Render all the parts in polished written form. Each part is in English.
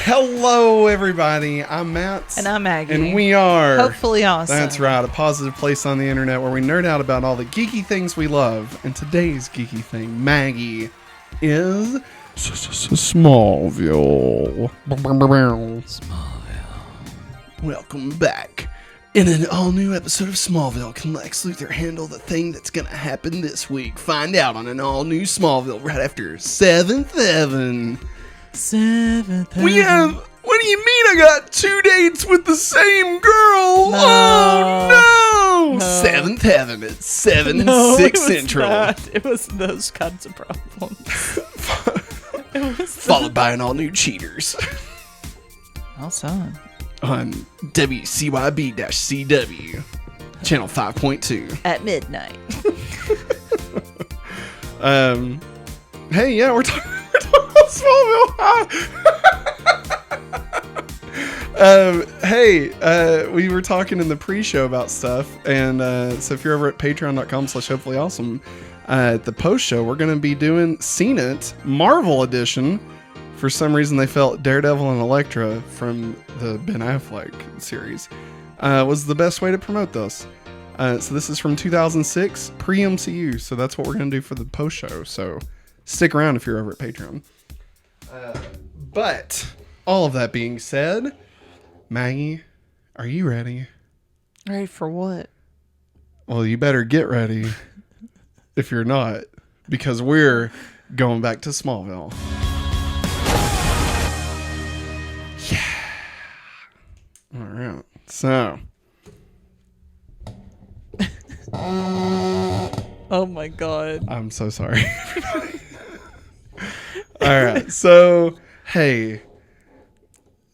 Hello, everybody. I'm Matt. And I'm Maggie. And we are... Hopefully awesome. That's right. A positive place on the internet where we nerd out about all the geeky things we love. And today's geeky thing, Maggie, is... Smallville. Welcome back. In an all-new episode of Smallville, can Lex Luthor handle the thing that's going to happen this week? Find out on an all-new Smallville right after 7th Heaven. 7th Heaven. We have... What do you mean I got 2 dates with the same girl? No. Oh, no! No. 7th Heaven at 7, No, 6 it was Central. not. It was those kinds of problems. It was Followed by an all-new Cheaters. Awesome. On WCYB-CW, channel 5.2. At midnight. Hey, yeah, we're talking about Smallville. We were talking in the pre-show about stuff, and so if you're over at patreon.com/hopefullyawesome, at the post-show, we're going to be doing Seen It, Marvel Edition. For some reason, they felt Daredevil and Elektra from the Ben Affleck series was the best way to promote this. So this is from 2006, pre-MCU, so that's what we're going to do for the post-show. So stick around if you're over at Patreon. But all of that being said, Maggie, are you ready? Ready for what? Well, you better get ready if you're not, because we're going back to Smallville. Yeah. All right. So. Oh my god. I'm so sorry. All right. So, hey,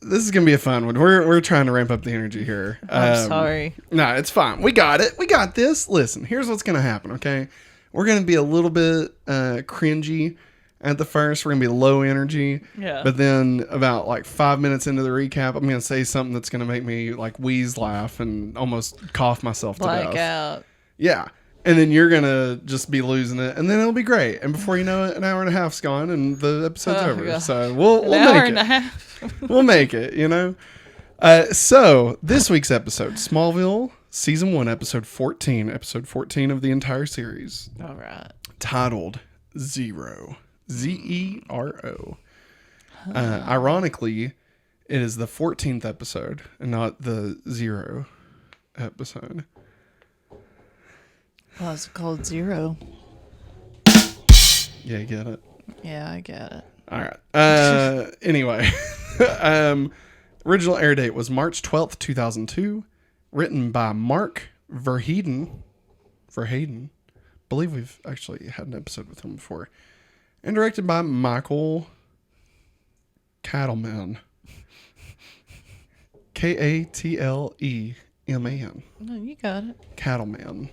this is going to be a fun one. We're trying to ramp up the energy here. I'm sorry. No, it's fine. We got it. We got this. Listen, here's what's going to happen, okay? We're going to be a little bit cringy at the first. We're going to be low energy. Yeah. But then about like 5 minutes into the recap, I'm going to say something that's going to make me like wheeze laugh and almost cough myself to death. Black out. Yeah. And then you're going to just be losing it. And then it'll be great. And before you know it, an hour and a half's gone and the episode's over. God. So we'll make hour it. and a half. We'll make it, you know? So this week's episode, Smallville, Season 1, Episode 14. Episode 14 of the entire series. All right. Titled Zero. Zero. Ironically, it is the 14th episode and not the 0 episode. Well, it's called Zero. Yeah, you get it? Yeah, I get it. All right. Anyway, original air date was March 12th, 2002. Written by Mark Verheiden. Believe we've actually had an episode with him before. And directed by Michael Cattleman. Katleman. No, you got it. Cattleman.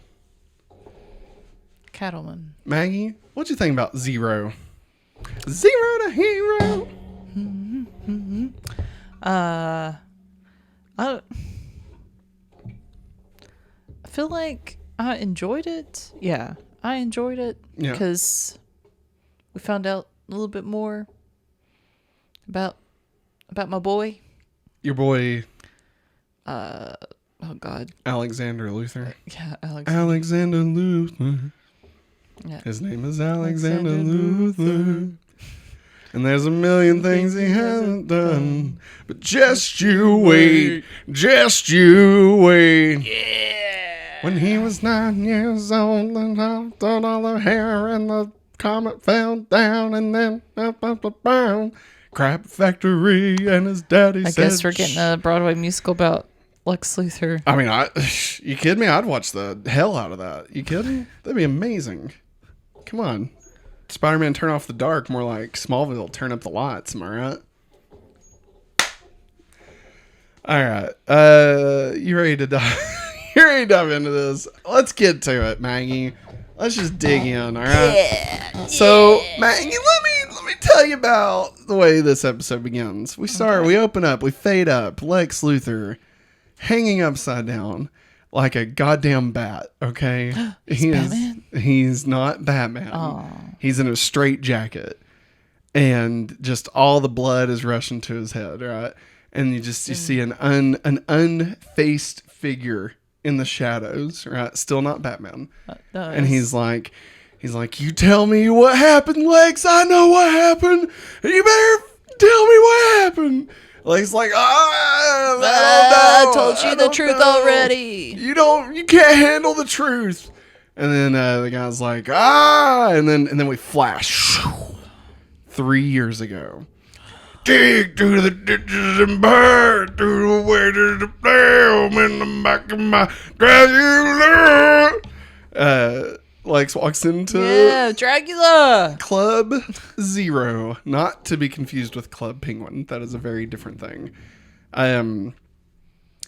Cattleman. Maggie, what'd you think about Zero? Zero to hero. I feel like I enjoyed it. Yeah, I enjoyed it because we found out a little bit more about my boy. Your boy. Oh God. Alexander Luthor. Yeah, Alexander Luthor. Yeah. His name is Alexander Luthor. And there's a million things he hasn't done. But just you wait. Just you wait. Yeah. When he was 9 years old and I thought all the hair and the comet fell down and then crap factory and his daddy said... I guess we're getting a Broadway musical about Lex Luthor. I mean, you kidding me? I'd watch the hell out of that. You kidding? That'd be amazing. Come on. Spider-Man turn off the dark, more like Smallville turn up the lights, am I right? Alright. You ready to dive into this? Let's get to it, Maggie. Let's just dig in, alright? Yeah. So, Maggie, let me tell you about the way this episode begins. We open up, we fade up, Lex Luthor hanging upside down like a goddamn bat, okay? He's Batman? He's not Batman. Oh. He's in a straight jacket. and just all the blood is rushing to his head, right? And you see an unfaced figure in the shadows, right? Still not Batman. And he's like, you tell me what happened, Lex. I know what happened. You better tell me what happened. Lex like, I told you the truth already. You can't handle the truth. And then the guy's like, and then we flash 3 years ago. Dig through the ditches and burn through the way to the dam in the back of my Dracula. Lex walks into Dracula Club Zero, not to be confused with Club Penguin. That is a very different thing.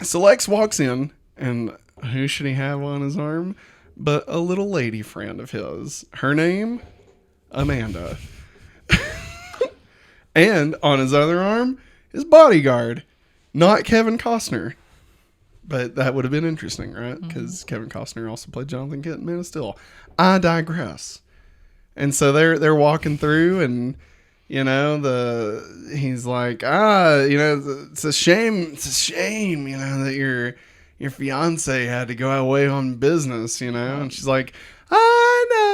So Lex walks in, and who should he have on his arm but a little lady friend of his? Her name, Amanda. And on his other arm, his bodyguard, not Kevin Costner. But that would have been interesting, right? Because Kevin Costner also played Jonathan Kent in Man of Steel. I digress. And so they're walking through, and he's like, it's a shame, that your fiance had to go away on business, And she's like, I know.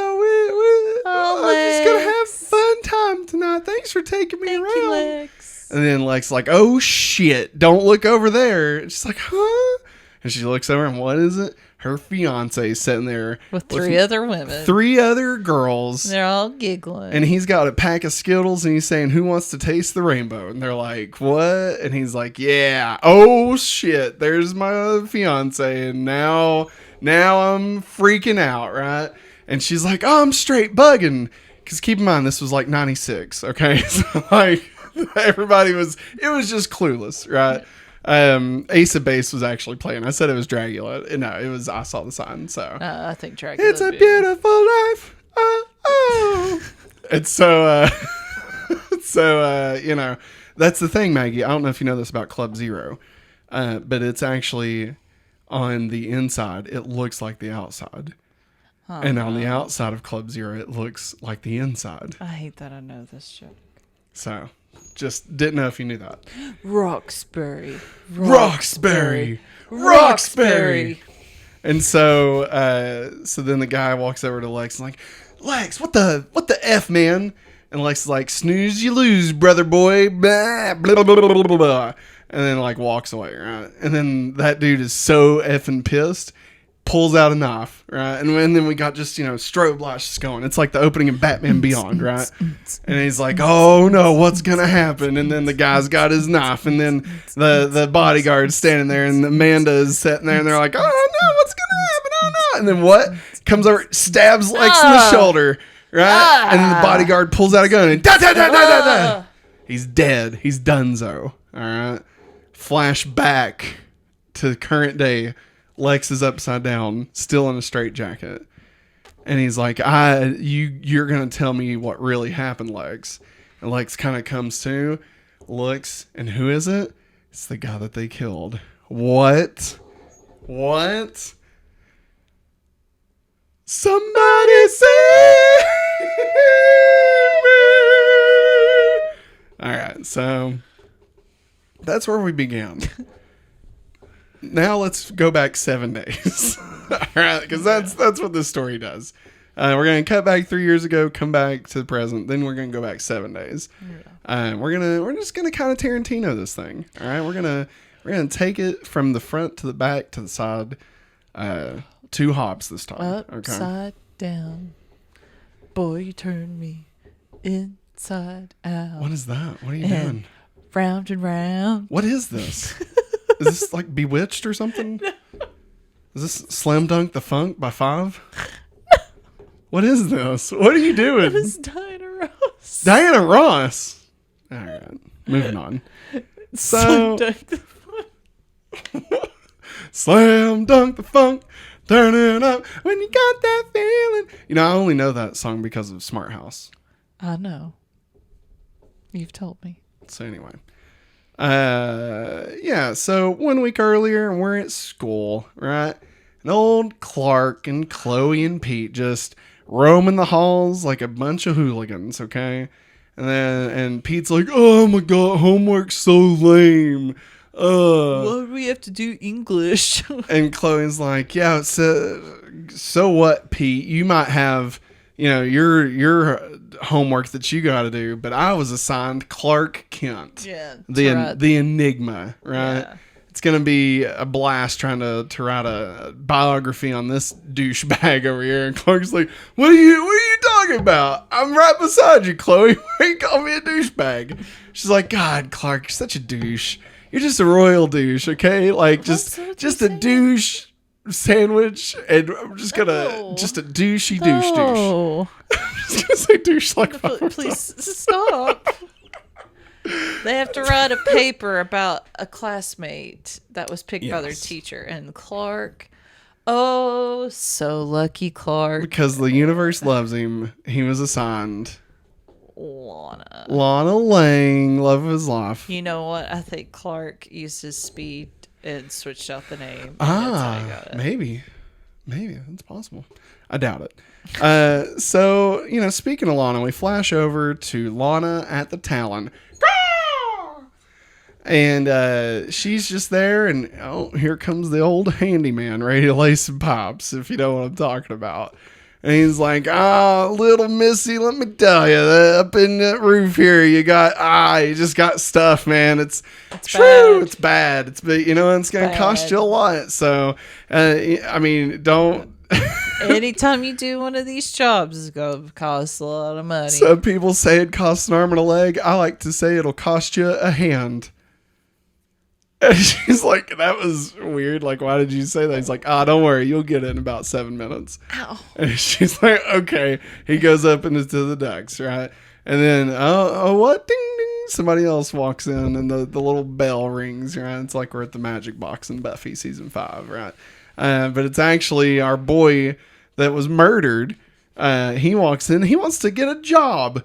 I'm just gonna have fun time tonight. Thanks for taking me around. You, Lex. And then Lex like, oh shit, don't look over there. And she's like, huh? And she looks over, and what is it? Her fiance is sitting there with three other women, 3 other girls. They're all giggling, and he's got a pack of Skittles, and he's saying, "Who wants to taste the rainbow?" And they're like, "What?" And he's like, "Yeah, oh shit, there's my fiance, and now I'm freaking out, right?" And she's like, "Oh, I'm straight bugging," because keep in mind this was like '96, okay? So like it was just clueless, right? Ace of Base was actually playing. I said it was Dracula. No, it was I Saw the Sign. So I think Dracula. It's a beautiful life. Oh. And so, that's the thing, Maggie. I don't know if you know this about Club Zero, but it's actually on the inside. It looks like the outside. Oh, and on the outside of Club Zero, it looks like the inside. I hate that I know this shit. So, just didn't know if you knew that. Roxbury. And so then the guy walks over to Lex and like, Lex, what the F, man? And Lex is like, snooze you lose, brother boy. Blah, blah, blah, blah, blah, blah. And then like walks away, right? And then that dude is so effing pissed, pulls out a knife, right? And then we got just, strobe lights going. It's like the opening of Batman Beyond, right? And he's like, oh no, what's going to happen? And then the guy's got his knife, and then the bodyguard's standing there, and Amanda is sitting there, and they're like, oh no, what's going to happen? Oh no. And then what? Comes over, stabs Lex in the shoulder, right? And then the bodyguard pulls out a gun, and da da da da da da. He's dead. He's donezo. All right. Flash back to current day. Lex is upside down, still in a straitjacket. And he's like, you're going to tell me what really happened, Lex. And Lex kind of comes to, looks, and who is it? It's the guy that they killed. What? Somebody save me! Alright, so that's where we began. Now let's go back 7 days. All right, because that's what this story does. We're going to cut back 3 years ago, come back to the present, then we're going to go back 7 days. Yeah. We're just gonna kind of Tarantino this thing. All right, we're gonna take it from the front to the back to the side, 2 hops this time. Upside down, boy, you turn me inside out. What is that? What are you doing? Round and round. What is this? Is this like Bewitched or something? Is this Slam Dunk the Funk by Five? What is this? What are you doing? This is Diana Ross. Diana Ross. All right, moving on. Slam Dunk the Funk. Slam Dunk the Funk. Turn it up when you got that feeling. I only know that song because of Smart House. I know. You've told me. So anyway. So 1 week earlier, we're at school, right? And old Clark and Chloe and Pete just roaming the halls like a bunch of hooligans, okay? And Pete's like, oh my God, homework's so lame. What do we have to do English? And Chloe's like, yeah, so what, Pete? You might have, your homework that you got to do, but I was assigned Clark Kent. Yeah. The enigma, right? Yeah. It's going to be a blast trying to write a biography on this douchebag over here. And Clark's like, what are you talking about? I'm right beside you, Chloe. Why you call me a douchebag? She's like, God, Clark, you're such a douche. You're just a royal douche, okay? Like, just a douche sandwich, and I'm just gonna, just a douchey douche. I'm just gonna say douche like please stop. They have to write a paper about a classmate that was picked by their teacher, and Clark. Oh, so lucky Clark. Because the universe loves him. He was assigned Lana Lang, love of his life. You know what? I think Clark used his speed and switched out the name. Maybe that's possible. I doubt it. So, speaking of Lana, we flash over to Lana at the Talon. And she's just there, and here comes the old handyman ready to lay some pipes, if you know what I'm talking about. And he's like, little missy, let me tell you, up in that roof here, you just got stuff, man. It's true. It's bad. It's going to cost you a lot. So, don't. Anytime you do one of these jobs, it's going to cost a lot of money. Some people say it costs an arm and a leg. I like to say it'll cost you a hand. And she's like, that was weird. Like, why did you say that? He's like, don't worry. You'll get it in about 7 minutes. Ow. And she's like, okay. He goes up into the ducks, right? And then, what? Ding, ding. Somebody else walks in, and the little bell rings, right? It's like we're at the Magic Box in Buffy season 5, right? But it's actually our boy that was murdered. He walks in. He wants to get a job.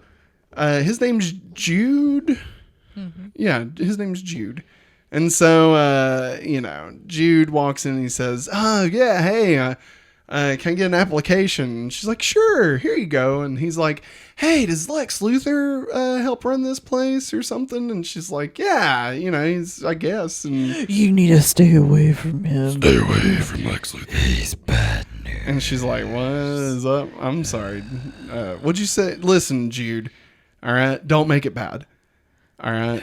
His name's Jude. Mm-hmm. Yeah, his name's Jude. And so, Jude walks in and he says, oh, yeah, hey, can I get an application? And she's like, sure, here you go. And he's like, hey, does Lex Luthor help run this place or something? And she's like, yeah, he's, I guess. And you need to stay away from him. Stay away from Lex Luthor. He's bad news. And she's like, what is up? I'm sorry. What'd you say? Listen, Jude, all right, don't make it bad. All right.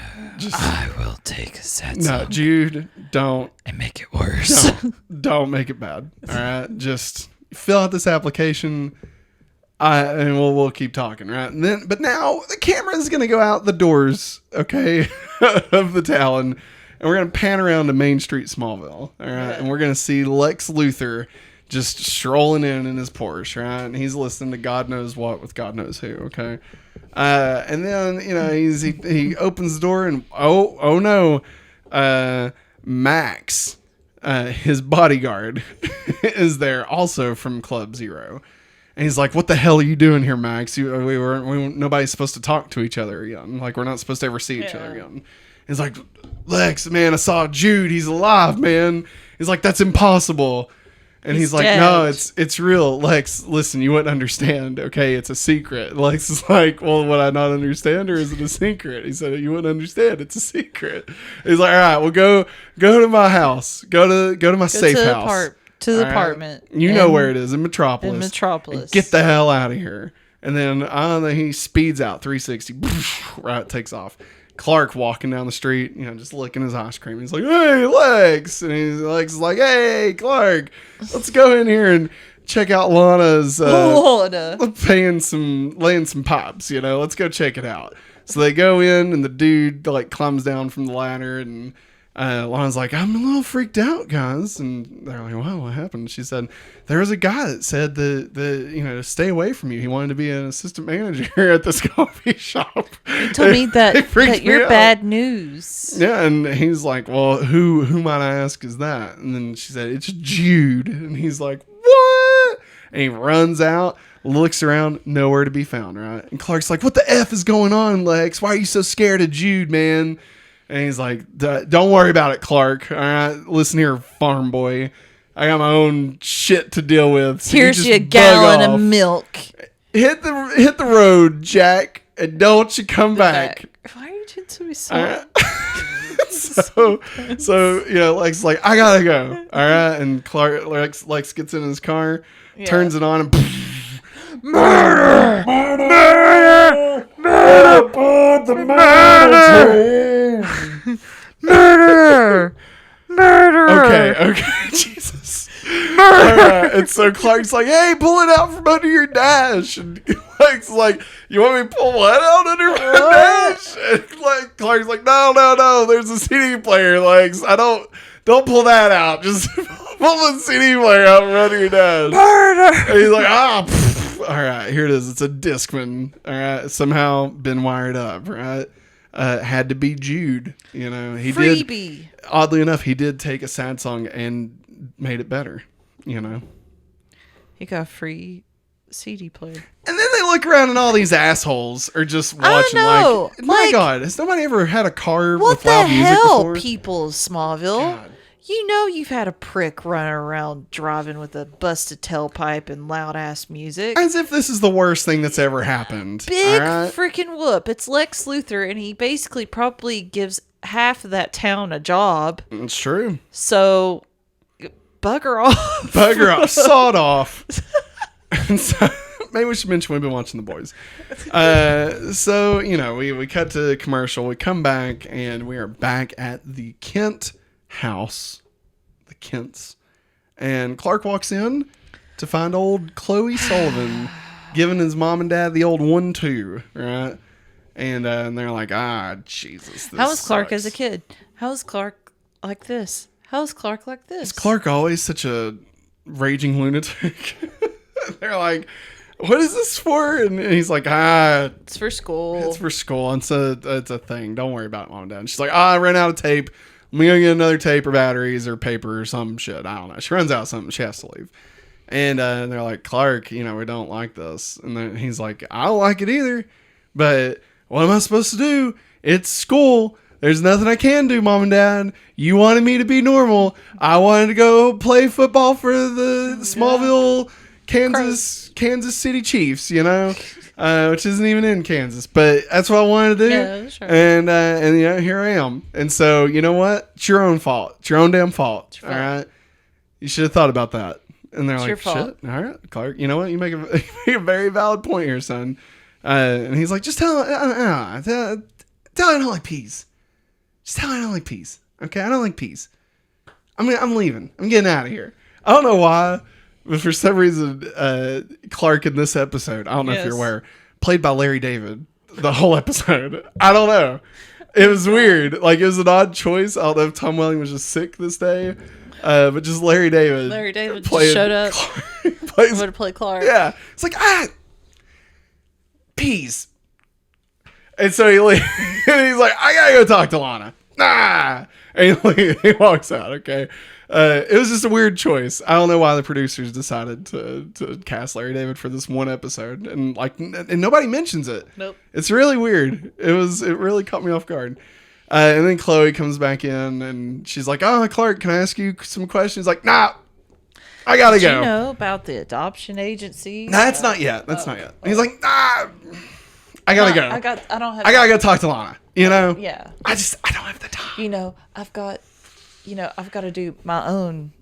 I will take a set. No, Jude, don't. And make it worse. Don't make it bad. All right. Just fill out this application. And we'll keep talking, right? But now the camera is going to go out the doors, okay, of the Talon. And we're going to pan around to Main Street, Smallville. All right. Yeah. And we're going to see Lex Luthor just strolling in his Porsche, right? And he's listening to God knows what with God knows who, okay? And then, he opens the door and, oh no, Max, his bodyguard, is there also from Club Zero. And he's like, what the hell are you doing here, Max? Nobody's supposed to talk to each other again. Like, we're not supposed to ever see each other again. He's like, Lex, man, I saw Jude. He's alive, man. He's like, that's impossible. And he's like, dead. No, it's real. Lex, listen, you wouldn't understand. Okay, it's a secret. Lex is like, well, would I not understand, or is it a secret? He said, you wouldn't understand. It's a secret. He's like, all right, well, go to my house. Go to my safe house. To the apartment. You know where it is, in Metropolis. And get the hell out of here. And then he speeds out 360. Right, takes off. Clark walking down the street, just licking his ice cream. He's like, hey, Lex. And Lex is like, hey, Clark, let's go in here and check out Lana's laying some pops, let's go check it out. So they go in, and the dude climbs down from the ladder, and Lana's like, I'm a little freaked out, guys. And they're like, wow, what happened? She said, there was a guy that said to stay away from you. He wanted to be an assistant manager at this coffee shop. He told me that you're bad news. Yeah, and he's like, well, who might I ask is that? And then she said, it's Jude. And he's like, what? And he runs out, looks around, nowhere to be found, right? And Clark's like, what the F is going on, Lex? Why are you so scared of Jude, man? And he's like, don't worry about it, Clark. All right, listen here, farm boy. I got my own shit to deal with. So here's you a gallon of milk. Hit the road, Jack. and don't you come back. Why are you doing so soft? So Lex is like, I gotta go. All right, and Lex gets in his car, turns it on, and murder, murder, murder, put the murder, murder, murder. Okay, Jesus. And so Clark's like, hey, pull it out from under your dash. And Clark's like, you want me to pull what out under my dash? And Clark's like, no, there's a CD player, Lex. Don't pull that out. Just pull the CD player out from under your dash. Murder! And he's like, all right, here it is. It's a Discman. All right, somehow been wired up, right? Had to be Jude. Freebie. Oddly enough, he did take a sad song and made it better. He got a free CD player. And then they look around and all these assholes are just watching. My God, has nobody ever had a car with loud music before? What the hell, people of Smallville? God. You've had a prick running around driving with a busted tailpipe and loud ass music. As if this is the worst thing that's ever happened. Big freaking whoop. It's Lex Luthor, and he basically probably gives half of that town a job. It's true. So, bugger off. Bugger off. Sawed off. And so, maybe we should mention we've been watching The Boys. We cut to commercial. We come back, and we are back at the Kent house. The Kents. And Clark walks in to find old Chloe Sullivan giving his mom and dad the old 1-2, right? And they're like, Jesus. How was Clark as a kid? How was Clark like this? How is Clark like this? Is Clark always such a raging lunatic? They're like, what is this for? And he's like, it's for school. It's for school. It's a thing. Don't worry about it, Mom and Dad. And she's like, I ran out of tape. I'm going to get another tape or batteries or paper or some shit. I don't know. She runs out of something. She has to leave. And they're like, Clark, we don't like this. And then he's like, I don't like it either. But what am I supposed to do? It's school. There's nothing I can do, Mom and Dad. You wanted me to be normal. I wanted to go play football for the Smallville, Kansas City Chiefs, which isn't even in Kansas, but that's what I wanted to do. Yeah, sure. And here I am. And so, you know what? It's your own fault. It's your own damn fault. All right. You should have thought about that. And they're like, shit. All right, Clark. You know what? You make a very valid point here, son. And he's like, just tell her I don't like peas. Just tell her I don't like peas. Okay, I don't like peas. I'm leaving. I'm getting out of here. I don't know why, but for some reason, Clark in this episode, I don't know if you're aware, played by Larry David the whole episode. I don't know. It was weird. Like, it was an odd choice. I don't know if Tom Welling was just sick this day, but just Larry David. Larry David just showed up. Wanted to play Clark. Yeah. It's like, peas. And so he leaves, and he's like, I gotta go talk to Lana. And he walks out, okay? It was just a weird choice. I don't know why the producers decided to cast Larry David for this one episode, and nobody mentions it. Nope. It's really weird. It really caught me off guard. And then Chloe comes back in, and she's like, Clark, can I ask you some questions? Like, nah, I gotta go. Do you know about the adoption agency? Nah, that's not yet. That's not yet. And he's like, nah, I gotta go. I gotta go talk to Lana. Yeah. I don't have the time. I've got to do my own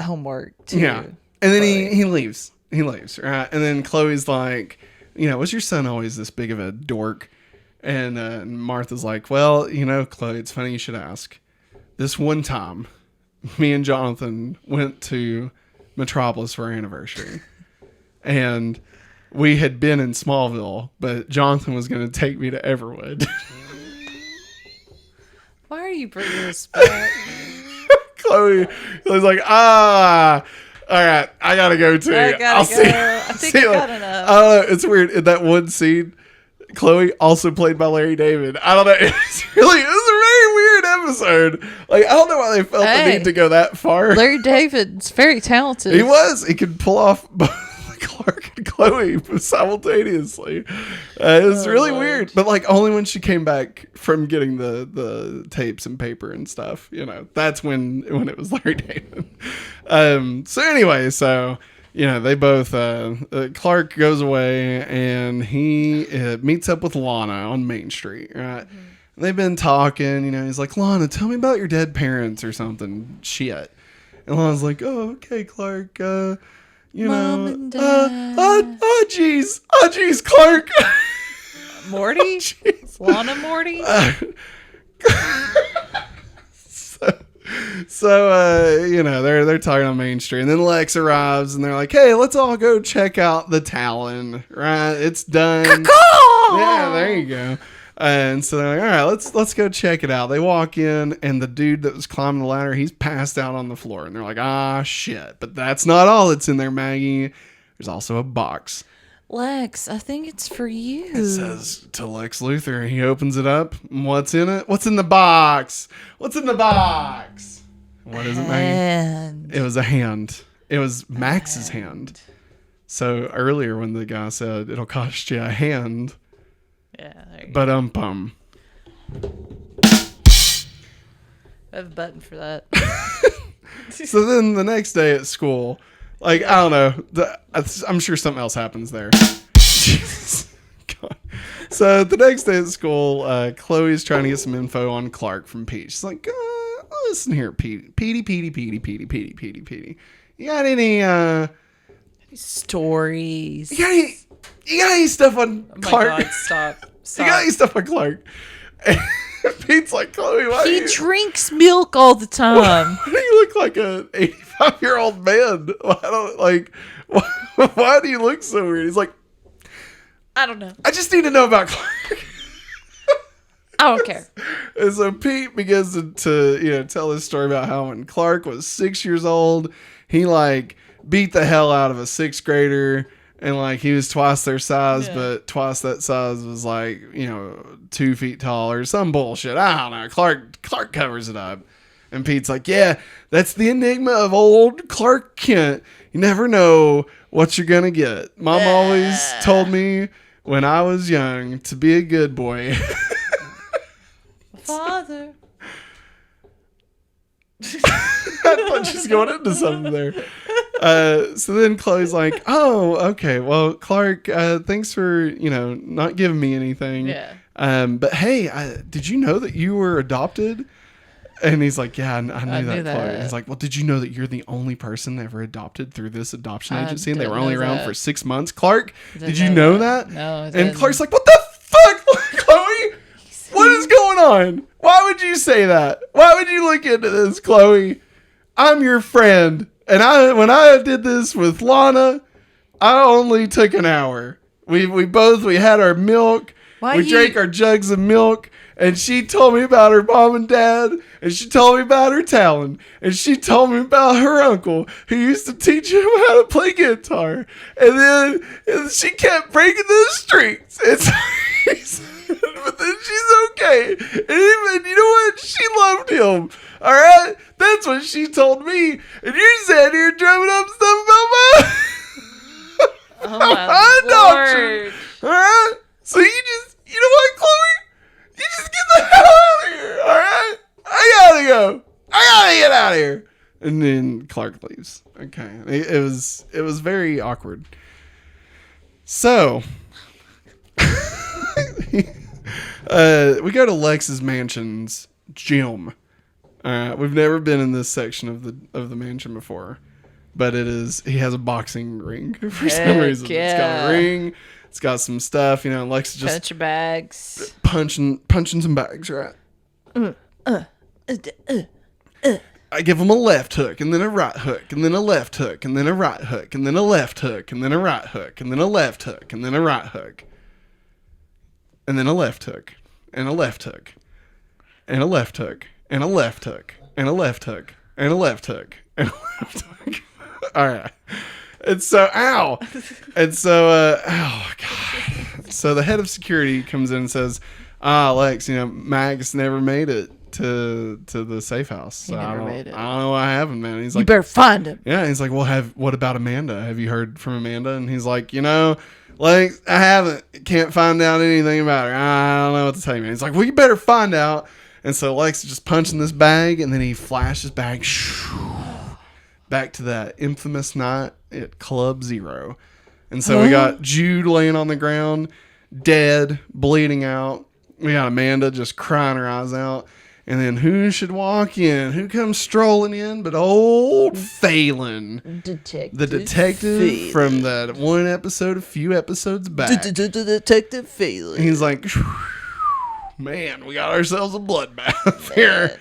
homework too. Yeah. And then he leaves. He leaves, right? And then Chloe's like, was your son always this big of a dork? And Martha's like, well, Chloe, it's funny you should ask. This one time, me and Jonathan went to Metropolis for our anniversary. And we had been in Smallville, but Jonathan was going to take me to Everwood. Why are you bringing this back? Chloe was like, all right, I gotta go too. I'll go. I think I got enough. I don't know. It's weird. In that one scene, Chloe, also played by Larry David. I don't know. It was a very weird episode. Like, I don't know why they felt the need to go that far. Larry David's very talented. He was. He could pull off Clark and Chloe simultaneously. It was really weird, but only when she came back from getting the tapes and paper and stuff, that's when it was Larry David. So they both, Clark goes away and he meets up with Lana on Main Street, right? Mm-hmm. They've been talking, he's like, Lana, tell me about your dead parents or something. Shit. And Lana's like, oh, okay, Clark, Mom and Dad. Oh, jeez, Clark. Morty? Lana Morty? They're talking on Main Street, and then Lex arrives, and they're like, "Hey, let's all go check out the Talon." Right? It's done. Yeah, there you go. And so they're like, "All right, let's go check it out." They walk in, and the dude that was climbing the ladder, he's passed out on the floor, and they're like, "Ah, shit!" But that's not all that's in there, Maggie. There's also a box. Lex, I think it's for you. It says to Lex Luthor. He opens it up. What's in it? What's in the box? What's in the box? What is it, Maggie? It was a hand. It was Max's hand. So earlier when the guy said, it'll cost you a hand. Yeah, there you go. But I have a button for that. So then the next day at school, like, I don't know. I'm sure something else happens there. Jesus. God. So the next day at school, Chloe's trying to get some info on Clark from Pete. She's like, listen here, Petey. You got any stories? You got any stuff on Clark? Oh my God, stop. You got any stuff on Clark? And Pete's like, Chloe, why he drinks milk all the time. Why do you look like an 85-year-old man? Why do you look so weird? He's like, I don't know. I just need to know about Clark. I don't care. And so Pete begins to tell his story about how when Clark was 6 years old, he beat the hell out of a sixth grader. And he was twice their size, but twice that size was 2 feet tall or some bullshit. I don't know. Clark covers it up. And Pete's like, yeah, that's the enigma of old Clark Kent. You never know what you're going to get. Mom always told me when I was young to be a good boy. Father. I thought she's going into something there. So then Chloe's like, oh, okay. Well, Clark, thanks for, not giving me anything. Yeah. But hey, did you know that you were adopted? And he's like, yeah, I knew that, Chloe. And he's like, well, did you know that you're the only person ever adopted through this adoption agency? And they were only around for 6 months. Clark, did you know that? No. And Clark's like, what the fuck, Chloe? What is going on? Why would you say that? Why would you look into this, Chloe? I'm your friend. And when I did this with Lana, I only took an hour. We had our milk. We drank our jugs of milk. And she told me about her mom and dad. And she told me about her talent. And she told me about her uncle who used to teach him how to play guitar. And then she kept breaking the strings. But then she's okay. And even, you know what? She loved him. All right? That's what she told me. And you're sitting here drumming up stuff about my adoption. All right? So you know what, Chloe? You just get the hell out of here. All right? I gotta go. I gotta get out of here. And then Clark leaves. Okay. It was very awkward. So we go to Lex's mansion's gym. We've never been in this section of the mansion before, but he has a boxing ring for some reason. Yeah. It's got a ring. It's got some stuff, and Lex just punch your bags, punching some bags, right? I give him a left hook, and then a right hook, and then a left hook, and then a right hook, and then a left hook, and then a right hook, and then a left hook, and then a right hook, and then a left hook, and a left hook, and a left hook, and a left hook, and a left hook, and a left hook, and a left hook. All right. And so, oh God. So the head of security comes in and says, Lex, Mag's never made it to the safe house. So I don't know why I haven't, man. He's like, you better find him. Yeah. He's like, well, what about Amanda? Have you heard from Amanda? And he's like, Lex, I haven't. Can't find out anything about her. I don't know what to tell you, man. He's like, well, you better find out. And so Lex is just punching this bag, and then he flashes back. back to that infamous night at Club Zero. And so we got Jude laying on the ground, dead, bleeding out. We got Amanda just crying her eyes out. And then who should walk in? Who comes strolling in but old Phelan. The detective from that one episode a few episodes back. Detective Phelan. He's like, man, we got ourselves a bloodbath here.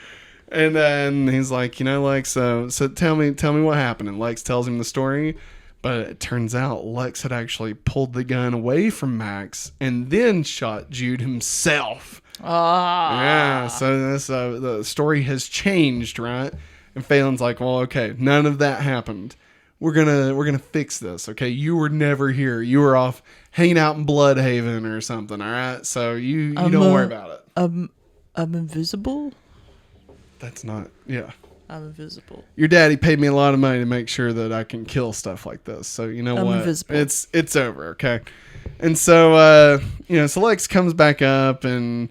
And then he's like, Lex, so tell me what happened. And Lex tells him the story. But it turns out Lex had actually pulled the gun away from Max and then shot Jude himself. Yeah, so this, the story has changed, right? And Phelan's like, well, okay, none of that happened. We're gonna fix this, okay? You were never here. You were off hanging out in Bloodhaven or something, all right? So you don't worry about it. I'm invisible? That's not, yeah. I'm invisible. Your daddy paid me a lot of money to make sure that I can kill stuff like this. So you know what? Invisible. It's over, okay? And so so Lex comes back up and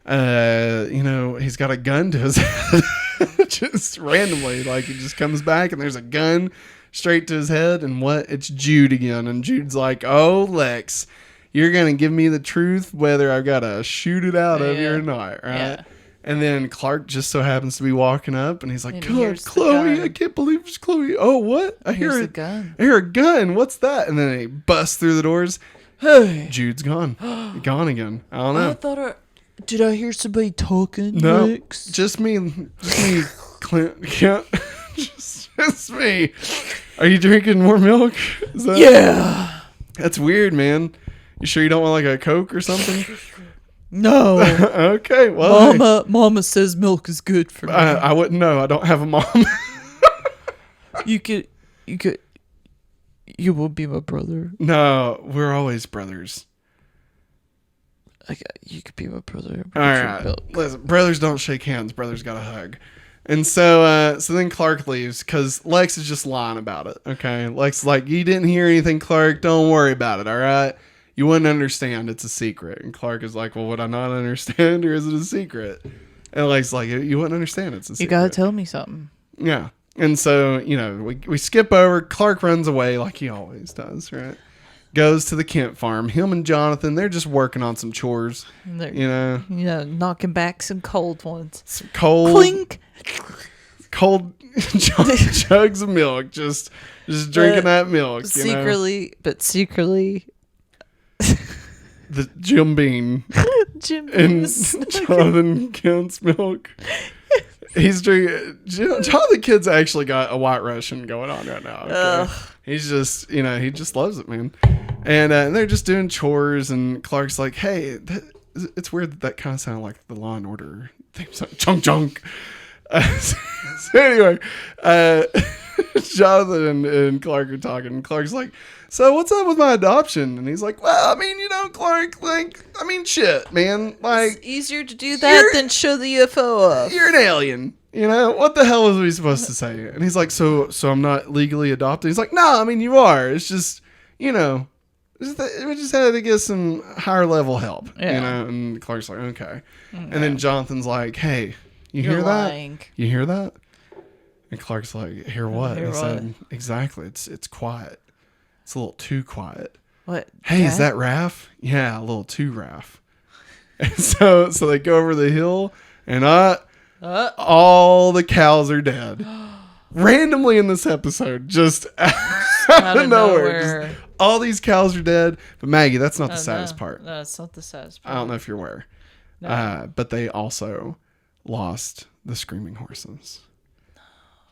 he's got a gun to his head. Just randomly. Like he just comes back and there's a gun straight to his head, and it's Jude again. And Jude's like, oh Lex, you're gonna give me the truth whether I've gotta shoot it out of you or not, right? Yeah. And then Clark just so happens to be walking up, and he's like, God, Chloe, I can't believe it's Chloe. Oh, what? I hear a gun. I hear a gun. What's that? And then he busts through the doors. Hey. Jude's gone. Gone again. I don't know. Did I hear somebody talking? No, Lex? just me, Clint. Yeah, just me. Are you drinking more milk? Yeah. That's weird, man. You sure you don't want like a Coke or something? No. Okay. Well, Mama says milk is good for me. I wouldn't know. I don't have a mom. You will be my brother. No, we're always brothers. You could be my brother. All right. Listen, brothers don't shake hands. Brothers got to hug. And so then Clark leaves because Lex is just lying about it. Okay. Lex is like, you didn't hear anything, Clark. Don't worry about it. All right. You wouldn't understand. It's a secret. And Clark is like, well, would I not understand, or is it a secret? And Lex like, you wouldn't understand. It's a secret. You got to tell me something. Yeah. And so, we skip over. Clark runs away like he always does, right? Goes to the Kent farm. Him and Jonathan, they're just working on some chores. Knocking back some cold ones. Some cold. Clink. Cold jugs of milk. Just drinking that milk. Secretly. The Jim Beam. And Jonathan Kent's milk. He's drinking. Jonathan Kent's actually got a White Russian going on right now. Okay? He's just, he just loves it, man. And they're just doing chores, and Clark's like, hey, it's weird that kind of sounded like the Law and Order theme song. Chunk, chunk. So anyway, Jonathan and Clark are talking, and Clark's like, so what's up with my adoption? And he's like, well, Clark, shit, man. Like, it's easier to do that than show the UFO off. You're an alien. What the hell was we supposed to say? And he's like, so I'm not legally adopted? He's like, no, you are. It's just, we just had to get some higher level help, And Clark's like, okay. And then Jonathan's like, hey, you hear that? You hear that? And Clark's like, hear what? He said, exactly. It's quiet. It's a little too quiet. What? Hey, is that Raph? Yeah, a little too Raph. And so they go over the hill, and all the cows are dead. Randomly in this episode, just out of nowhere. Just, all these cows are dead. But Maggie, that's not the saddest part. No, it's not the saddest part. I don't know if you're aware. No. But they also lost the screaming horses.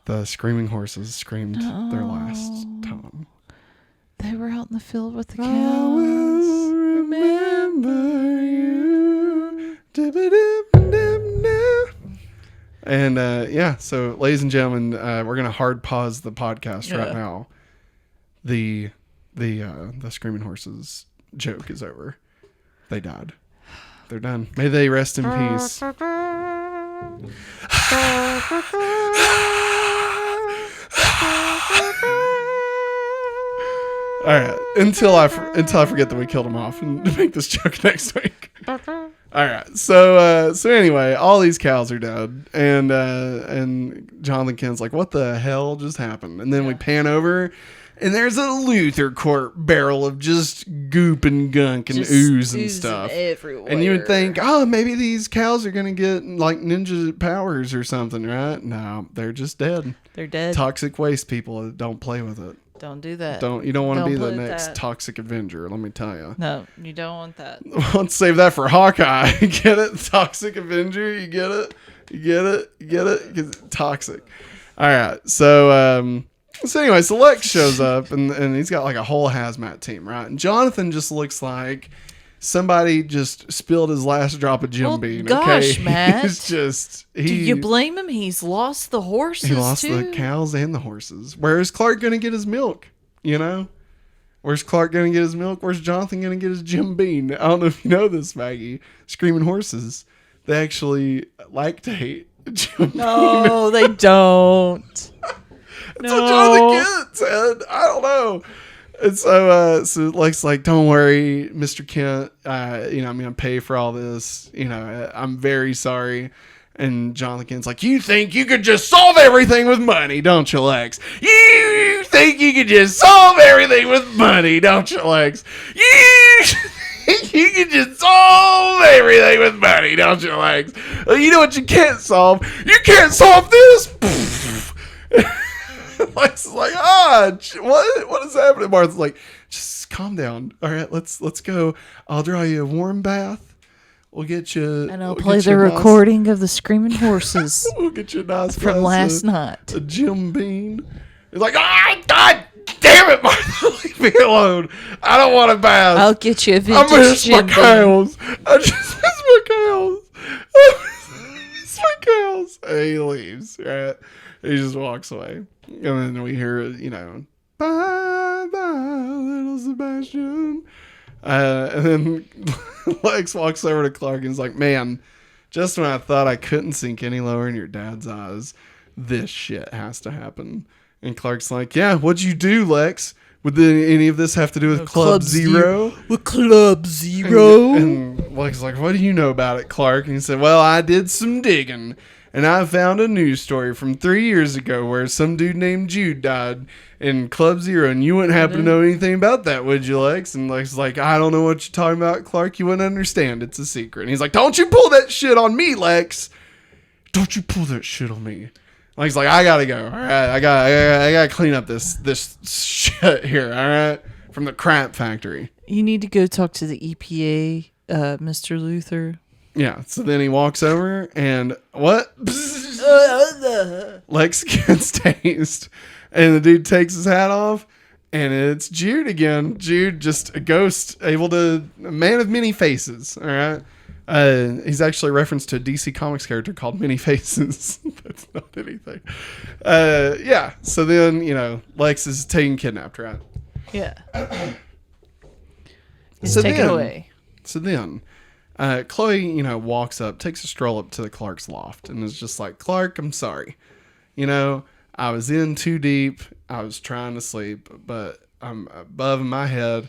The screaming horses screamed their last time. They were out in the field with the cows. I will remember you. And so ladies and gentlemen, we're gonna hard pause the podcast right now. The screaming horses joke is over. They died. They're done. May they rest in peace. All right, until I forget that we killed him off and make this joke next week. All right. So anyway, all these cows are dead, and Jonathan Kent's like, "What the hell just happened?" And then we pan over, and there's a Luthor Corp barrel of just goop and gunk and just ooze and stuff everywhere. And you would think, oh, maybe these cows are gonna get like ninja powers or something, right? No, they're just dead. They're dead. Toxic waste, people. Don't play with it. Don't do that. You don't want to be the next Toxic Avenger, let me tell you. No, you don't want that. Let's save that for Hawkeye. Get it? Toxic Avenger. You get it? You get it? You get it? 'Cause it's toxic. All right. So anyway, so Lex shows up and he's got like a whole hazmat team, right? And Jonathan just looks like somebody just spilled his last drop of Jim Beam. Gosh, okay? Matt. Do you He blame him? He's lost the horses, lost too. the cows and the horses. Where's Clark going to get his milk? You know? Where's Clark going to get his milk? Where's Jonathan going to get his Jim Beam? I don't know if you know this, Maggie. Screaming horses. They actually like to hate Jim Beam. No, they don't. That's what Jonathan Kent said. I don't know. And so Lex like, don't worry, Mr. Kent. I'm going to pay for all this. I'm very sorry. And Jonathan Kent's like, you think you could just solve everything with money, don't you, Lex? You think you could just solve everything with money, don't you, Lex? You think you could just solve everything with money, don't you, Lex? Well, you know what you can't solve? You can't solve this. Lex is like, what is happening? Martha's like, just calm down. All right, let's go. I'll draw you a warm bath. We'll get you, and I'll play the recording of the screaming horses. We'll get you a nice from last night. A Jim Beam. He's like, God damn it, Martha, leave me alone. I don't want a bath. I'll get you a vintage I miss Jim my cows. I just miss my cows. I miss my cows. And he leaves. Right? He just walks away. And then we hear, bye, little Sebastian. And then Lex walks over to Clark and is like, man, just when I thought I couldn't sink any lower in your dad's eyes, this shit has to happen. And Clark's like, yeah, what'd you do, Lex? Would any of this have to do with Club Zero? With Club Zero? And Lex is like, what do you know about it, Clark? And he said, well, I did some digging. And I found a news story from 3 years ago where some dude named Jude died in Club Zero. And you wouldn't happen to know anything about that, would you, Lex? And Lex is like, I don't know what you're talking about, Clark. You wouldn't understand. It's a secret. And he's like, don't you pull that shit on me, Lex. Don't you pull that shit on me. Lex is like, I gotta go. All right, I gotta clean up this shit here. All right, from the crap factory. You need to go talk to the EPA, Mr. Luthor. Yeah, so then he walks over and what? Lex gets tased. And the dude takes his hat off and it's Jude again. Jude, just a ghost, a man of many faces. All right. He's actually referenced to a DC Comics character called Many Faces. That's not anything. Yeah. So then, Lex is taken kidnapped, right? Yeah. He's taken away. So then, Chloe, walks up, takes a stroll up to the Clark's loft and is just like, Clark, I'm sorry. I was in too deep. I was trying to sleep, but I'm above my head.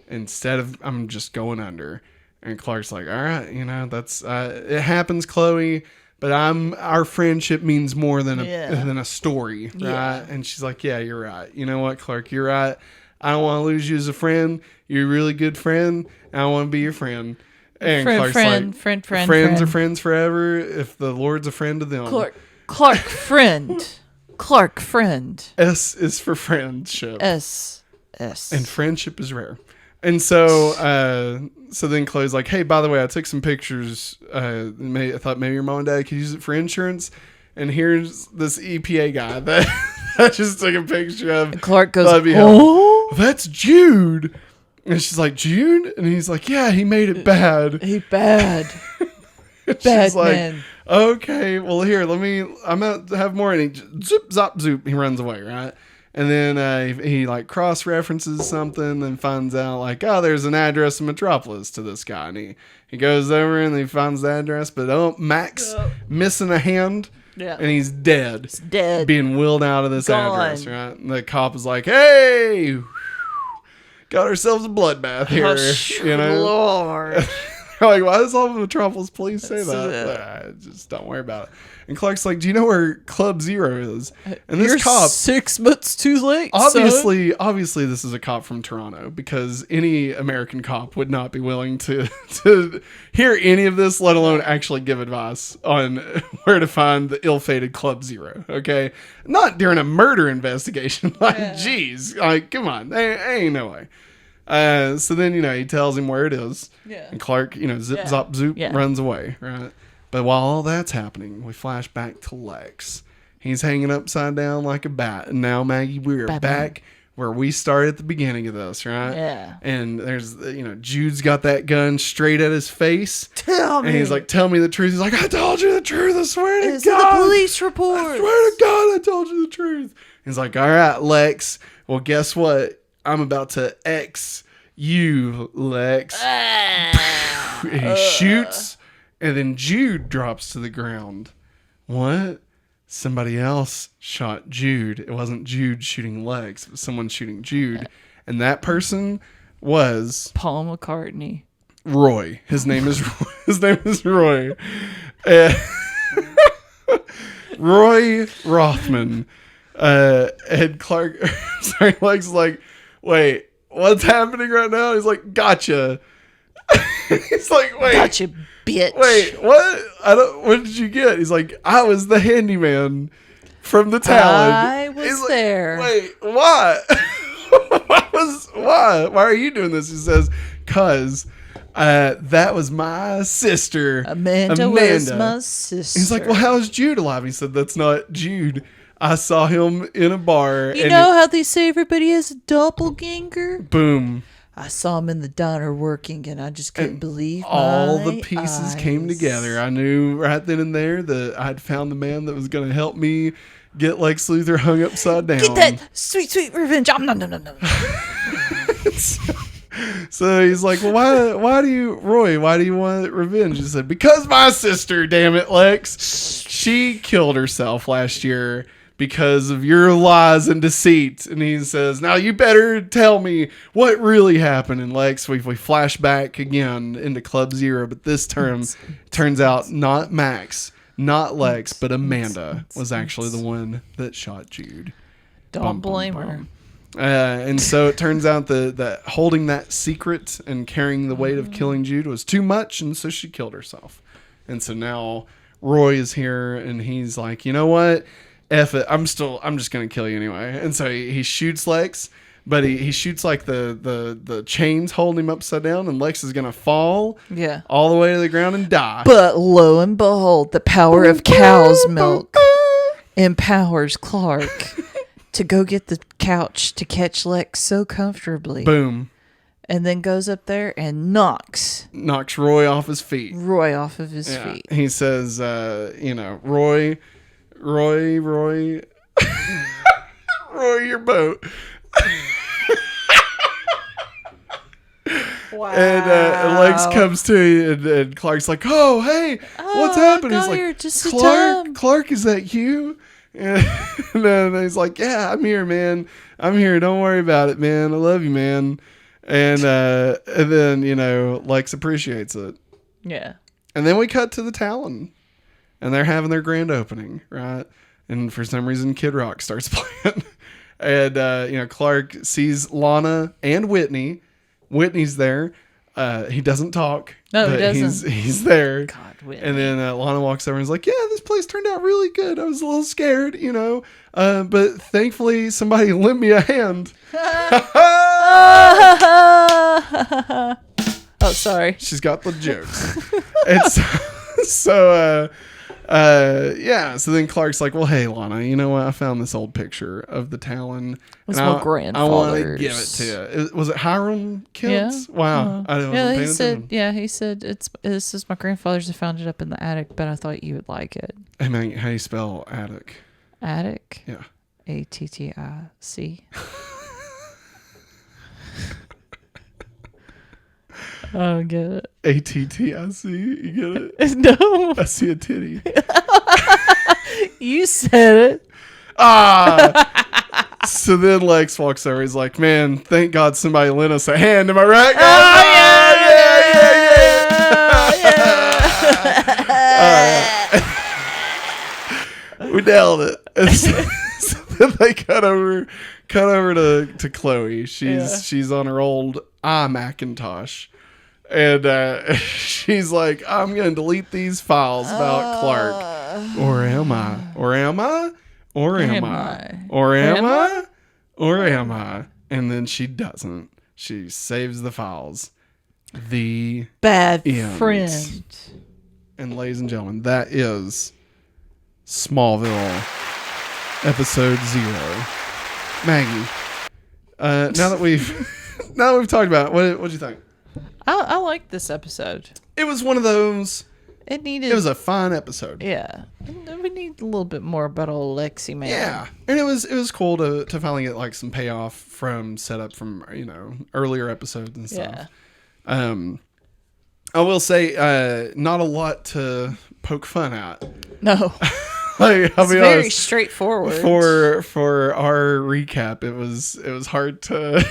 I'm just going under. And Clark's like, all right, that's, it happens, Chloe, but our friendship means more than a story. Right. Yeah. And she's like, yeah, you're right. You know what, Clark, you're right. I don't want to lose you as a friend. You're a really good friend. And I want to be your friend. And friends are friends forever if the Lord's a friend to them. Clark friend. Clark friend. S is for friendship. S. And friendship is rare. And so then Chloe's like, hey, by the way, I took some pictures. I thought maybe your mom and dad could use it for insurance. And here's this EPA guy that I just took a picture of. And Clark goes, oh, that's Jude. And she's like, Jude? And he's like, yeah, he made it bad. He bad. Bad man. Okay, well, here, I'm going to have more. And he zip, zop, zoop. He runs away, right? And then he like cross-references something and finds out like, oh, there's an address in Metropolis to this guy. And he goes over and he finds the address. But Max missing a hand. Yeah. And he's dead. He's dead. Being wheeled out of this address, right? And the cop is like, hey, got ourselves a bloodbath here. Oh, Lord. Like, why does all of Metropolis police say that? Just don't worry about it. And Clark's like, do you know where Club Zero is? And this cop, 6 months too late. Obviously, this is a cop from Toronto, because any American cop would not be willing to hear any of this, let alone actually give advice on where to find the ill-fated Club Zero. Okay, not during a murder investigation. Like, geez, like, come on, ain't no way. So then, he tells him where it is. Yeah. And Clark, zip, zop, zoop, runs away, right? But while all that's happening, we flash back to Lex. He's hanging upside down like a bat. And now, Maggie, we're back where we started at the beginning of this, right? Yeah. And there's, Jude's got that gun straight at his face. Tell me. And he's like, tell me the truth. He's like, I told you the truth. I swear to God. It's in the police report. I swear to God, I told you the truth. He's like, all right, Lex. Well, guess what? I'm about to X you, Lex. And he shoots. And then Jude drops to the ground. What? Somebody else shot Jude. It wasn't Jude shooting Lex. It was someone shooting Jude. And that person was... Paul McCartney. Roy. His name is Roy. Roy Rothman. And Clark... Sorry, Lex is like, wait, what's happening right now? He's like, gotcha. He's like, wait. Gotcha, bitch. Wait, what? What did you get? He's like, I was the handyman from the Talon. I was there. Wait, why? Why? Why are you doing this? He says, cause that was my sister. Amanda was my sister. He's like, well, how's Jude alive? He said, that's not Jude. I saw him in a bar. You know how they say everybody has a doppelganger? Boom. I saw him in the diner working, and I just couldn't believe all the pieces came together. I knew right then and there that I'd found the man that was going to help me get Lex Luthor hung upside down. Get that sweet, sweet revenge. No. So he's like, well, why do you want revenge? He said, because my sister, damn it, Lex. She killed herself last year because of your lies and deceit. And he says, now you better tell me what really happened. And Lex, we flash back again into Club Zero, but this turns out not Max, not Lex, but Amanda was actually the one that shot Jude. Don't blame her. And so it turns out that holding that secret and carrying the weight of killing Jude was too much, and so she killed herself. And so now Roy is here, and he's like, you know what? F it. I'm just gonna kill you anyway. And so he shoots Lex, but he shoots like the chains holding him upside down, and Lex is gonna fall all the way to the ground and die. But lo and behold, the power of cow's milk empowers Clark to go get the couch to catch Lex so comfortably. Boom. And then goes up there and knocks Roy off his feet. Roy off of his feet. He says, Roy, Roy, your boat. Wow. And Lex comes to you, and Clark's like, oh, hey, what's happening? He's like, just Clark, is that you? And then he's like, yeah, I'm here, man. I'm here. Don't worry about it, man. I love you, man. And then, Lex appreciates it. Yeah. And then we cut to the Talon, and they're having their grand opening, right? And for some reason, Kid Rock starts playing. And, Clark sees Lana and Whitney. Whitney's there. He doesn't talk. No, he doesn't. He's there. God, Whitney. And then Lana walks over and is like, yeah, this place turned out really good. I was a little scared, but thankfully somebody lent me a hand. Oh, sorry. She's got the jokes. And so then Clark's like, well, hey, Lana, you know what? I found this old picture of the Talon. It's my grandfather's. I want to give it to you. Was it Hiram Kent's? Yeah. Wow. I wasn't paying attention. He said, this is my grandfather's. I found it up in the attic, but I thought you would like it. Hey, man, how do you spell attic? Attic? Yeah. Attic. I don't get it. Attic. You get it? No. I see a titty. You said it. So then Lex walks over. He's like, man, thank God somebody lent us a hand. Am I right, guys? Oh, yeah. nailed it. And so then they cut over to Chloe. She's on her old Macintosh. And she's like, I'm going to delete these files about Clark. Or am I? Or am I? Or am I? Or am I? Or am I? And then she doesn't. She saves the files. The bad end. Friend. And ladies and gentlemen, that is Smallville episode 0. Maggie, now that we've talked about it, what'd you think? I liked this episode. It was one of those. It was a fine episode. Yeah. We need a little bit more about old Lexi, man. Yeah. And it was cool to finally get like some payoff from setup from, earlier episodes and stuff. Yeah. I will say, not a lot to poke fun at. No. I'll be very honest, straightforward. For our recap, it was hard to.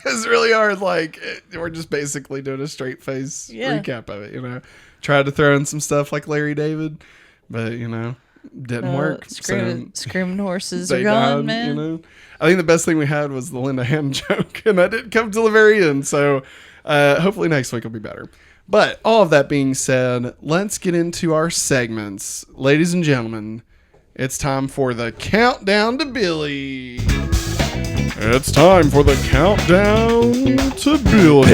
It's really hard. Like we're just basically doing a straight face recap of it. Tried to throw in some stuff like Larry David, but didn't work. Screaming horses are gone, died, man. I think the best thing we had was the Linda Ham joke, and that didn't come till the very end. So hopefully next week will be better. But all of that being said, let's get into our segments. Ladies and gentlemen, it's time for the countdown to Billy. It's time for the countdown to Billy.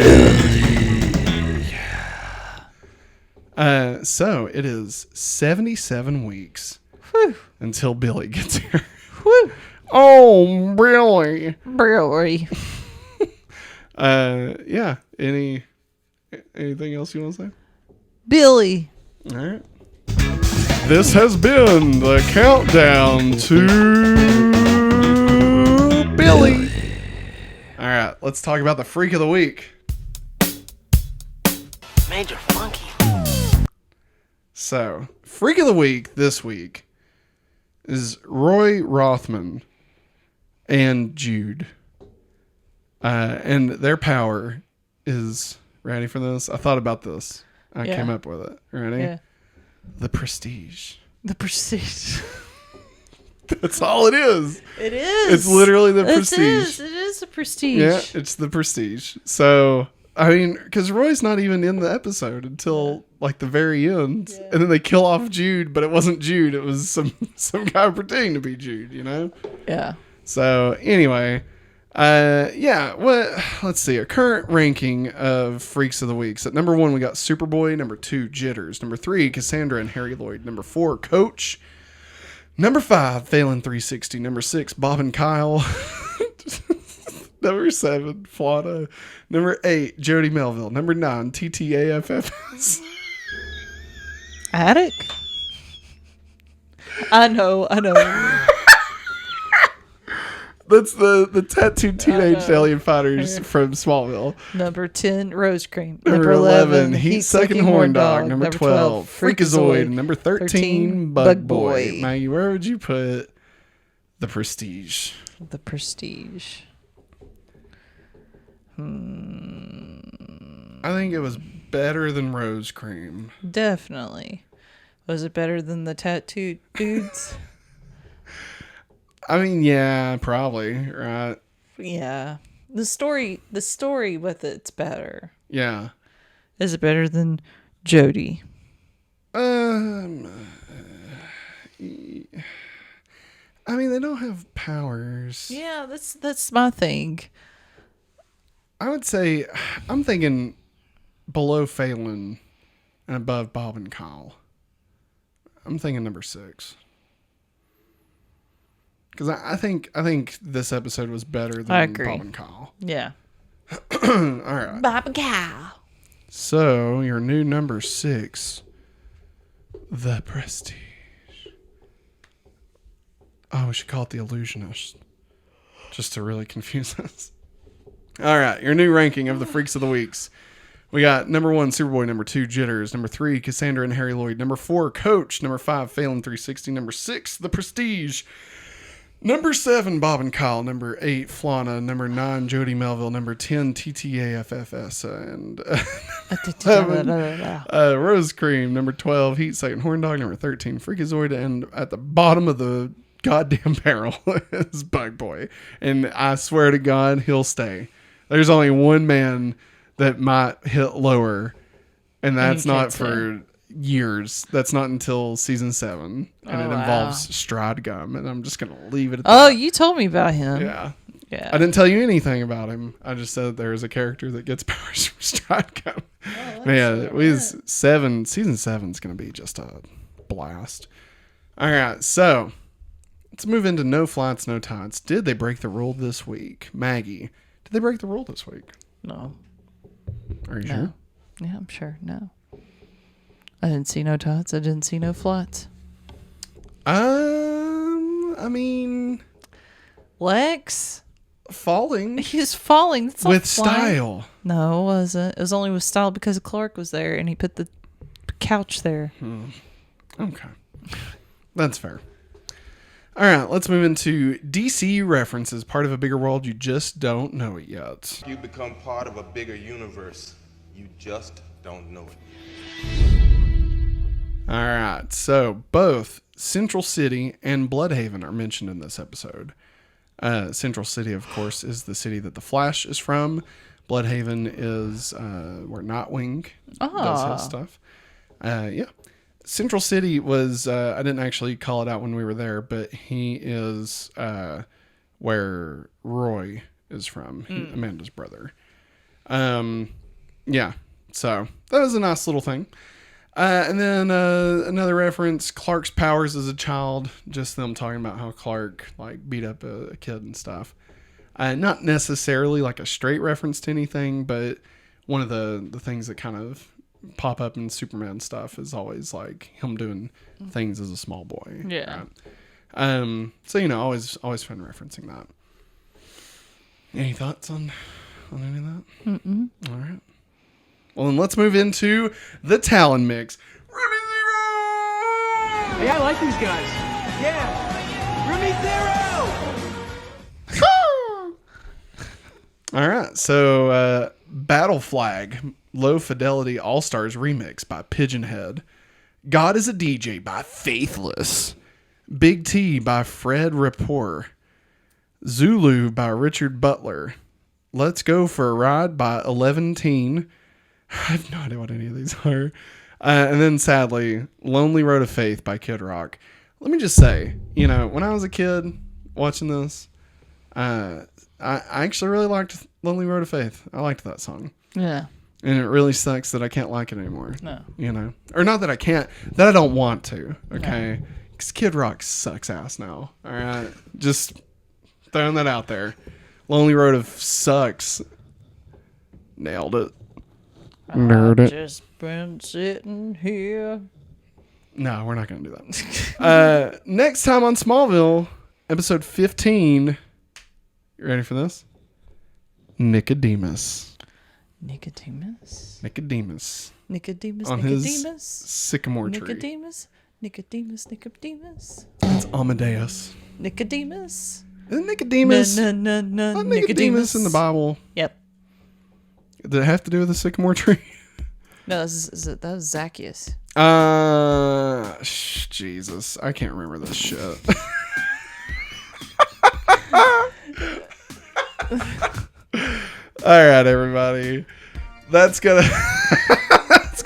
So it is 77 weeks until Billy gets here. Whew. Oh, Billy. Billy. Yeah. Anything else you want to say? Billy. All right. This has been the countdown to Billy. All right, let's talk about the freak of the week. Major Funky. So, freak of the week this week is Roy Rothman and Jude. And their power is... Ready for this? I thought about this. I came up with it. Ready? Yeah. The Prestige. The Prestige. That's all it is. It is. It's literally the Prestige. It is the Prestige. Yeah, it's the Prestige. So, because Roy's not even in the episode until like the very end. Yeah. And then they kill off Jude, but it wasn't Jude. It was some guy pretending to be Jude, Yeah. So, anyway... let's see. A current ranking of Freaks of the Weeks. At number 1, we got Superboy. Number 2, Jitters. Number 3, Cassandra and Harry Lloyd. Number 4, Coach. Number 5, Phelan 360. Number 6, Bob and Kyle. Number 7, Flana. Number 8, Jody Melville. Number 9, TTAFFS. Attic? I know. That's the tattooed teenage alien fighters from Smallville. Number 10, Rose Cream. Number 11, Heat Sucking Horn Dog. Number 12, Freakazoid. Number 13, Bug Boy. Maggie, where would you put the Prestige? The Prestige. I think it was better than Rose Cream. Definitely. Was it better than the tattooed dudes? I mean, yeah, probably, right? Yeah. The story with it's better. Yeah. Is it better than Jody? I mean, they don't have powers. Yeah, that's my thing. I would say, I'm thinking below Phelan and above Bob and Kyle. I'm thinking number 6. Because I think this episode was better than Bob and Kyle. Yeah. All right. Bob and Kyle. So, your new number 6, The Prestige. Oh, we should call it The Illusionist. Just to really confuse us. All right, your new ranking of the Freaks of the Weeks. We got number 1, Superboy. Number 2, Jitters. Number 3, Cassandra and Harry Lloyd. Number 4, Coach. Number 5, Phelan 360. Number 6, The Prestige. Number 7, Bob and Kyle. Number 8, Flana. Number 9, Jody Melville. Number 10, TTAFFS. And 11, Rose Cream. Number 12, Heat Sight Horn Dog. Number 13, Freakazoid. And at the bottom of the goddamn barrel is Bug Boy. And I swear to God, he'll stay. There's only one man that might hit lower, and that's not for years. That's not until season 7, and it involves Stride Gum, and I'm just gonna leave it at that. Oh, you told me about him. Yeah. I didn't tell you anything about him. I just said there is a character that gets powers from Stride Gum. Man, season 7 is gonna be just a blast. All right, so let's move into No Flights, No Tides. Did they break the rule this week? Maggie, did they break the rule this week? No. Are you sure? Yeah, I'm sure. No. I didn't see no tides. I didn't see no flights. I mean, Lex falling. He was falling. That's with style. No, it wasn't. It was only with style because Clark was there and he put the couch there. Okay. That's fair. All right, let's move into DC references, part of a bigger world. You just don't know it yet. You become part of a bigger universe. You just don't know it. All right, so both Central City and Bloodhaven are mentioned in this episode. Central City, of course, is the city that the Flash is from. Bloodhaven is where Nightwing does his stuff. Yeah. Central City was, I didn't actually call it out when we were there, but he is where Roy is from, Amanda's brother. Yeah, so that was a nice little thing. And then another reference, Clark's powers as a child, just them talking about how Clark like beat up a kid and stuff. Not necessarily like a straight reference to anything, but one of the things that kind of pop up in Superman stuff is always like him doing things as a small boy. Yeah. Right? So, you know, always fun referencing that. Any thoughts on any of that? All right. Well, then let's move into the Talon mix. Remy Zero! Hey, I like these guys. Yeah. Remy Zero! All right. So, Battle Flag, Low Fidelity All-Stars remix by Pigeonhead. God is a DJ by Faithless. Big T by Fred Rapport. Zulu by Richard Butler. Let's Go for a Ride by 11 Teen. I have no idea what any of these are. And then, sadly, Lonely Road of Faith by Kid Rock. Let me just say, you know, when I was a kid watching this, I actually really liked Lonely Road of Faith. I liked that song. Yeah. And it really sucks that I can't like it anymore. No. You know? Or not that I can't, that I don't want to. Okay? Because Kid Rock sucks ass now. All right? Just throwing that out there. Lonely Road of Sucks. Nailed it. Nerd it. Just been sitting here. No, we're not going to do that. Next time on Smallville, episode 15. You ready for this? Nicodemus. Nicodemus. On his sycamore tree. Nicodemus. It's Amadeus. Nicodemus. Isn't Nicodemus? No. Nicodemus in the Bible. Yep. Did it have to do with the sycamore tree? No, that was Zacchaeus. Jesus. I can't remember this shit. All right, everybody. That's gonna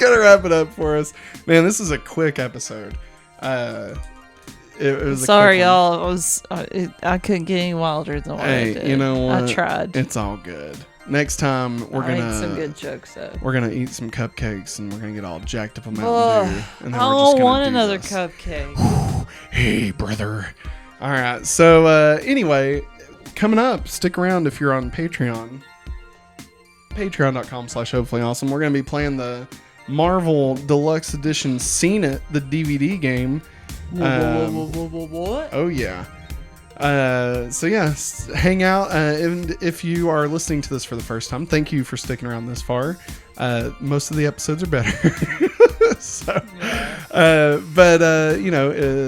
wrap it up for us. Man, this is a quick episode. It was sorry, y'all. I couldn't get any wilder than what I did. You know what? I tried. It's all good. Next time we're gonna make some good jokes though. We're gonna eat some cupcakes and we're gonna get all jacked up on Mountain Dew. And then I we're just don't gonna want do another this. cupcake. Hey, brother. All right. So anyway, coming up, stick around if you're on Patreon. Patreon.com/hopefullyawesome. We're gonna be playing the Marvel Deluxe Edition Seen It, the DVD game. What? Oh yeah. So yeah, hang out. And if you are listening to this for the first time, thank you for sticking around this far. Most of the episodes are better.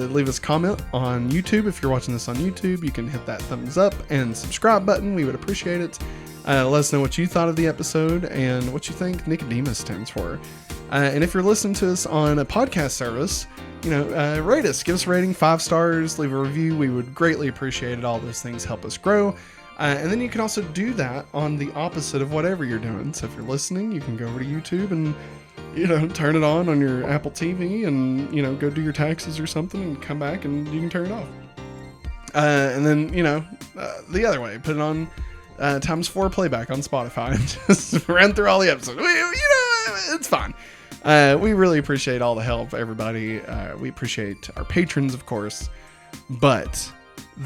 Leave us a comment on YouTube. If you're watching this on YouTube, you can hit that thumbs up and subscribe button. We would appreciate it. Let us know what you thought of the episode and what you think Nicodemus stands for. And if you're listening to us on a podcast service, rate us, give us a rating, 5 stars, leave a review. We would greatly appreciate it. All those things help us grow. And then you can also do that on the opposite of whatever you're doing. So if you're listening, you can go over to YouTube and, turn it on your Apple TV and, go do your taxes or something and come back and you can turn it off. And then, the other way, put it on ×4 playback on Spotify and just run through all the episodes. It's fine. We really appreciate all the help, everybody. We appreciate our patrons, of course. But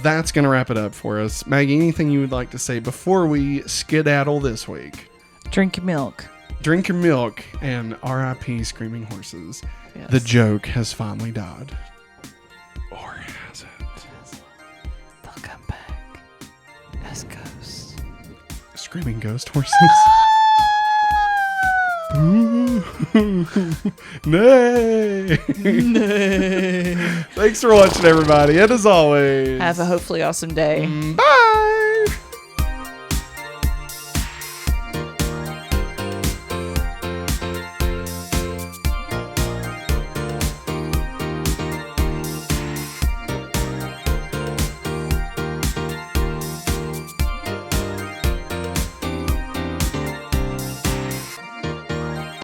that's going to wrap it up for us. Maggie, anything you would like to say before we skedaddle this week? Drink your milk. Drink your milk and R.I.P. Screaming Horses. Yes. The joke has finally died. Or has it? They'll come back as ghosts. Screaming ghost horses? Nay. Thanks for watching, everybody. And as always, have a hopefully awesome day. Bye.